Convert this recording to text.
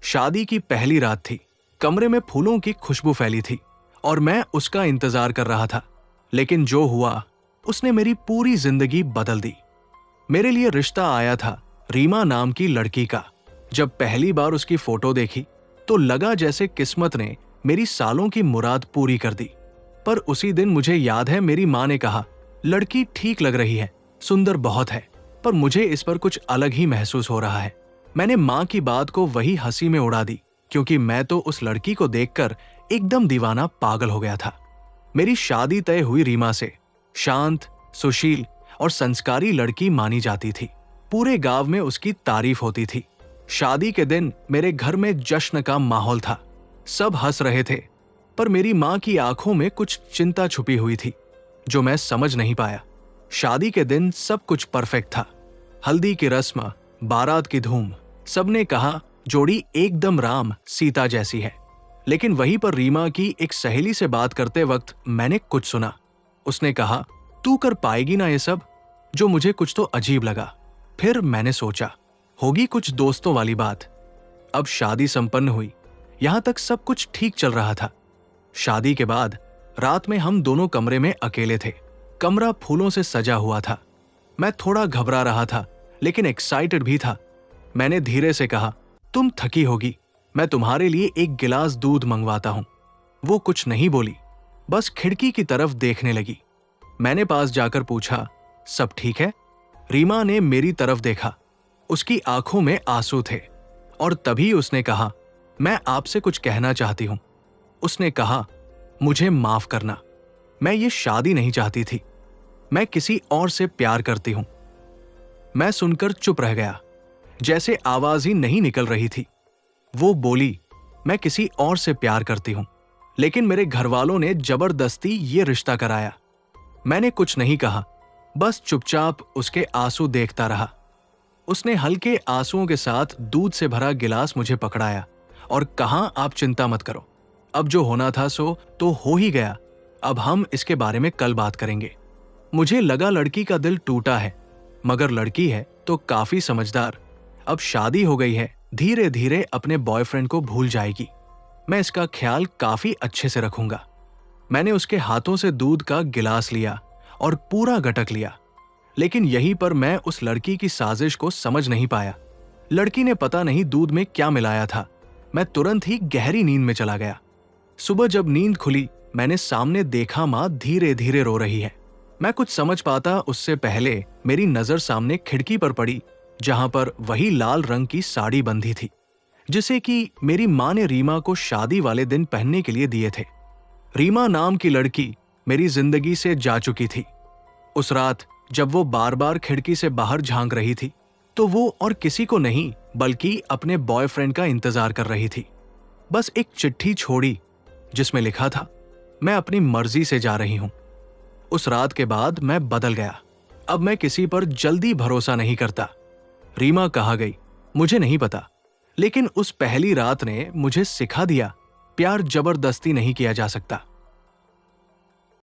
शादी की पहली रात थी। कमरे में फूलों की खुशबू फैली थी और मैं उसका इंतजार कर रहा था। लेकिन जो हुआ उसने मेरी पूरी जिंदगी बदल दी। मेरे लिए रिश्ता आया था रीमा नाम की लड़की का। जब पहली बार उसकी फोटो देखी तो लगा जैसे किस्मत ने मेरी सालों की मुराद पूरी कर दी। पर उसी दिन मुझे याद है मेरी माँ ने कहा, लड़की ठीक लग रही है, सुंदर बहुत है, पर मुझे इस पर कुछ अलग ही महसूस हो रहा है। मैंने माँ की बात को वही हंसी में उड़ा दी, क्योंकि मैं तो उस लड़की को देखकर एकदम दीवाना पागल हो गया था। मेरी शादी तय हुई रीमा से। शांत, सुशील और संस्कारी लड़की मानी जाती थी। पूरे गांव में उसकी तारीफ होती थी। शादी के दिन मेरे घर में जश्न का माहौल था। सब हंस रहे थे, पर मेरी माँ की आंखों में कुछ चिंता छुपी हुई थी जो मैं समझ नहीं पाया। शादी के दिन सब कुछ परफेक्ट था। हल्दी की रस्म, बारात की धूम, सबने कहा जोड़ी एकदम राम सीता जैसी है। लेकिन वहीं पर रीमा की एक सहेली से बात करते वक्त मैंने कुछ सुना। उसने कहा, तू कर पाएगी ना ये सब? जो मुझे कुछ तो अजीब लगा। फिर मैंने सोचा, होगी कुछ दोस्तों वाली बात। अब शादी संपन्न हुई। यहां तक सब कुछ ठीक चल रहा था। शादी के बाद रात में हम दोनों कमरे में अकेले थे। कमरा फूलों से सजा हुआ था। मैं थोड़ा घबरा रहा था, लेकिन एक्साइटेड भी था। मैंने धीरे से कहा, तुम थकी होगी, मैं तुम्हारे लिए एक गिलास दूध मंगवाता हूं। वो कुछ नहीं बोली, बस खिड़की की तरफ देखने लगी। मैंने पास जाकर पूछा, सब ठीक है? रीमा ने मेरी तरफ देखा। उसकी आंखों में आंसू थे और तभी उसने कहा, मैं आपसे कुछ कहना चाहती हूं। उसने कहा, मुझे माफ करना, मैं ये शादी नहीं चाहती थी। मैं किसी और से प्यार करती हूं। मैं सुनकर चुप रह गया, जैसे आवाज ही नहीं निकल रही थी। वो बोली, मैं किसी और से प्यार करती हूं, लेकिन मेरे घर वालों ने जबरदस्ती ये रिश्ता कराया। मैंने कुछ नहीं कहा, बस चुपचाप उसके आंसू देखता रहा। उसने हल्के आंसुओं के साथ दूध से भरा गिलास मुझे पकड़ाया और कहा, आप चिंता मत करो, अब जो होना था सो तो हो ही गया। अब हम इसके बारे में कल बात करेंगे। मुझे लगा लड़की का दिल टूटा है, मगर लड़की है तो काफी समझदार। अब शादी हो गई है, धीरे धीरे अपने बॉयफ्रेंड को भूल जाएगी। मैं इसका ख्याल काफी अच्छे से रखूंगा। मैंने उसके हाथों से दूध का गिलास लिया और पूरा गटक लिया। लेकिन यहीं पर मैं उस लड़की की साजिश को समझ नहीं पाया। लड़की ने पता नहीं दूध में क्या मिलाया था। मैं तुरंत ही गहरी नींद में चला गया। सुबह जब नींद खुली, मैंने सामने देखा माँ धीरे धीरे रो रही है। मैं कुछ समझ पाता उससे पहले मेरी नजर सामने खिड़की पर पड़ी, जहां पर वही लाल रंग की साड़ी बंधी थी, जिसे कि मेरी माँ ने रीमा को शादी वाले दिन पहनने के लिए दिए थे। रीमा नाम की लड़की मेरी जिंदगी से जा चुकी थी। उस रात जब वो बार बार खिड़की से बाहर झांक रही थी, तो वो और किसी को नहीं बल्कि अपने बॉयफ्रेंड का इंतजार कर रही थी। बस एक चिट्ठी छोड़ी जिसमें लिखा था, मैं अपनी मर्जी से जा रही हूं। उस रात के बाद मैं बदल गया। अब मैं किसी पर जल्दी भरोसा नहीं करता। रीमा कहाँ गई मुझे नहीं पता, लेकिन उस पहली रात ने मुझे सिखा दिया, प्यार जबरदस्ती नहीं किया जा सकता।